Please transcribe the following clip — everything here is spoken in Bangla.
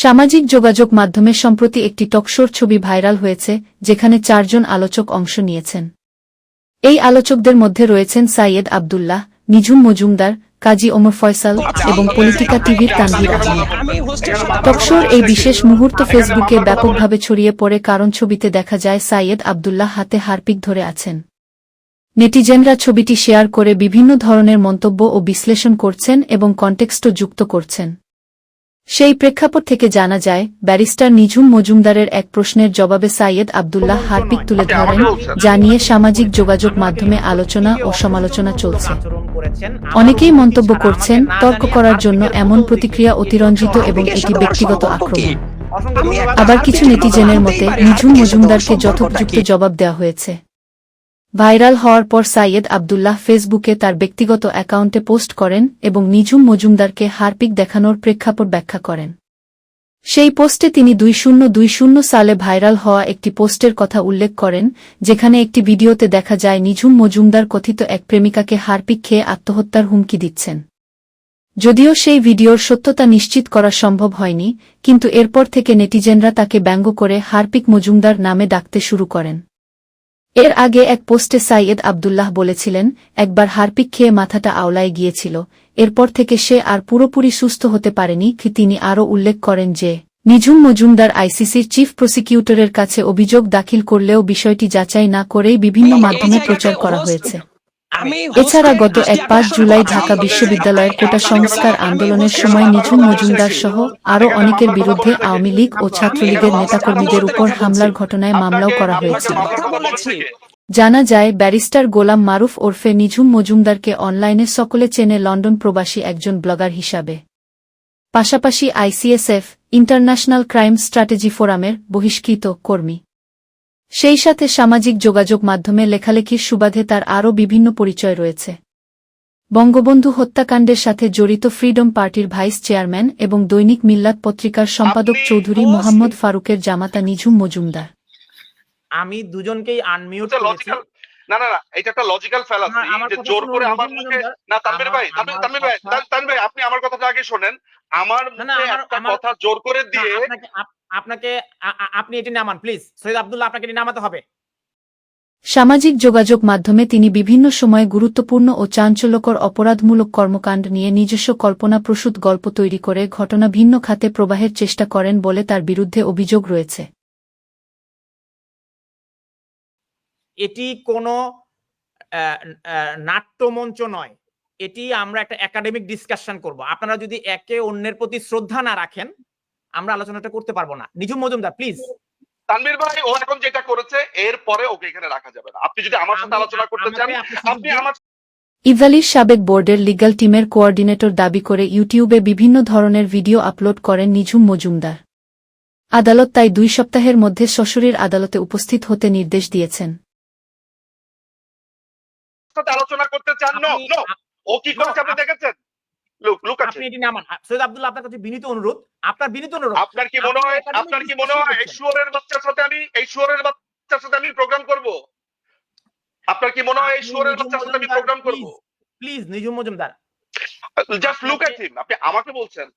সামাজিক যোগাযোগ মাধ্যমে সম্প্রতি একটি টকশোর ছবি ভাইরাল হয়েছে যেখানে ৪ জন আলোচক অংশ নিয়েছেন। এই আলোচকদের মধ্যে রয়েছেন সাইয়েদ আব্দুল্লাহ, নিঝুম মজুমদার, কাজী ওমর ফয়সাল এবং পলিটিকা টিভির তানভীর আহমেদ। টকশোর এই বিশেষ মুহূর্ত ফেসবুকে ব্যাপকভাবে ছড়িয়ে পড়ে কারণ ছবিতে দেখা যায় সাইয়েদ আব্দুল্লাহ হাতে হারপিক ধরে আছেন। নেটিজেনরা ছবিটি শেয়ার করে বিভিন্ন ধরনের মন্তব্য ও বিশ্লেষণ করছেন এবং কনটেক্সটও যুক্ত করছেন। সেই প্রেক্ষাপট থেকে জানা যায়, ব্যারিস্টার নিঝুম মজুমদারের এক প্রশ্নের জবাবে সাইয়েদ আব্দুল্লাহ হারপিক তুলে ধরেন, যা নিয়ে সামাজিক যোগাযোগ মাধ্যমে আলোচনা ও সমালোচনা চলছে। অনেকেই মন্তব্য করছেন, তর্ক করার জন্য এমন প্রতিক্রিয়া অতিরঞ্জিত এবং এটি ব্যক্তিগত আক্রমণ। আবার কিছু নেটিজেনের মতে নিঝুম মজুমদারকে যথোপযুক্ত জবাব দেওয়া হয়েছে। ভাইরাল হওয়ার পর সাইয়েদ আব্দুল্লাহ ফেসবুকে তার ব্যক্তিগত অ্যাকাউন্টে পোস্ট করেন এবং নিঝুম মজুমদারকে হারপিক দেখানোর প্রেক্ষাপট ব্যাখ্যা করেন। সেই পোস্টে তিনি 2020 সালে ভাইরাল হওয়া একটি পোস্টের কথা উল্লেখ করেন, যেখানে একটি ভিডিওতে দেখা যায় নিঝুম মজুমদার কথিত এক প্রেমিকাকে হারপিক খেয়ে আত্মহত্যার হুমকি দিচ্ছেন। যদিও সেই ভিডিওর সত্যতা নিশ্চিত করা সম্ভব হয়নি, কিন্তু এরপর থেকে নেটিজেনরা তাকে ব্যঙ্গ করে হারপিক মজুমদার নামে ডাকতে শুরু করেন। এর আগে এক পোস্টে সাইয়েদ আব্দুল্লাহ বলেছিলেন, একবার হারপিক খেয়ে মাথাটা আওলায় গিয়েছিল, এরপর থেকে সে আর পুরোপুরি সুস্থ হতে পারেনি। তিনি আরও উল্লেখ করেন যে নিঝুম মজুমদার আইসিসির চিফ প্রসিকিউটরের কাছে অভিযোগ দাখিল করলেও বিষয়টি যাচাই না করেই বিভিন্ন মাধ্যমে প্রচার করা হয়েছে। এছাড়া গত 5 জুলাই ঢাকা বিশ্ববিদ্যালয়ের কোটা সংস্কার আন্দোলনের সময় নিঝুম মজুমদার সহ আরও অনেকের বিরুদ্ধে আওয়ামী লীগ ও ছাত্রলীগের নেতাকর্মীদের উপর হামলার ঘটনায় মামলাও করা হয়েছিল। জানা যায়, ব্যারিস্টার গোলাম মারুফ ওরফে নিঝুম মজুমদারকে অনলাইনে সকলে চেনে লন্ডন প্রবাসী একজন ব্লগার হিসাবে। পাশাপাশি আইসিএসএফ, ইন্টারন্যাশনাল ক্রাইম স্ট্র্যাটেজি ফোরামের বহিষ্কৃত কর্মী। সেই সাথে সামাজিক যোগাযোগ মাধ্যমে লেখালেখির সুবাদে তার আরও বিভিন্ন পরিচয় রয়েছে। বঙ্গবন্ধু হত্যাকাণ্ডের সাথে জড়িত ফ্রিডম পার্টির ভাইস চেয়ারম্যান এবং দৈনিক মিল্লাত পত্রিকার সম্পাদক চৌধুরী মোহাম্মদ ফারুকের জামাতা নিঝুম মজুমদার। আমি দুজনকেই আনমিউট করেছি। না না না, এটা একটা লজিক্যাল ফ্যালাসি যে জোর করে আমার মুখে না। তানভীর ভাই, আপনি আমার কথাটা আগে শোনেন। আমার মুখে একটা কথা জোর করে দিয়ে আপনি এটি নামান প্লিজ। সৈয়দ আব্দুল্লাহ, আপনাকে এটি নামাতে হবে। সামাজিক যোগাযোগ মাধ্যমে তিনি বিভিন্ন সময়ে গুরুত্বপূর্ণ ও চাঞ্চল্যকর অপরাধমূলক কর্মকাণ্ড নিয়ে নিজস্ব কল্পনাপ্রসূত গল্প তৈরি করে ঘটনা ভিন্ন খাতে প্রবাহের চেষ্টা করেন বলে তার বিরুদ্ধে অভিযোগ রয়েছে। এটি কোনো নাট্যমঞ্চ নয়, এটি আমরা একটা একাডেমিক ডিসকাশন করব। আপনারা যদি একে অন্যের প্রতি শ্রদ্ধা না রাখেন, আমরা আলোচনাটা করতে পারবো না। নিঝুম মজুমদার প্লিজ। তানভীর ভাই, ও এখন যেটা করেছে এর পরে ওকে এখানে রাখা যাবে না। আপনি যদি আমার সাথে আলোচনা করতে চান, আপনি আমার ইভ্যালির সাবেক বোর্ডের লিগ্যাল টিমের কোঅর্ডিনেটর দাবি করে ইউটিউবে বিভিন্ন ধরনের ভিডিও আপলোড করেন নিঝুম মজুমদার। আদালত তাই 2 সপ্তাহের মধ্যে সশরীর আদালতে উপস্থিত হতে নির্দেশ দিয়েছেন। আলোচনা করতে চান না, ও কি করেছে আপনি দেখেছেন? আপনি এটি নামান। সৈয়দ আব্দুল্লাহ, আপনার কাছে বিনীত অনুরোধ, আপনার কি মনে হয় এই শুয়োরের বাচ্চার সাথে আমি প্রোগ্রাম করব? আপনার কি মনে হয় এই শুয়োরের বাচ্চার সাথে আমি প্রোগ্রাম করব? Please Nijhum Majumdar, just look at him. আপনি আমাকে বলছেন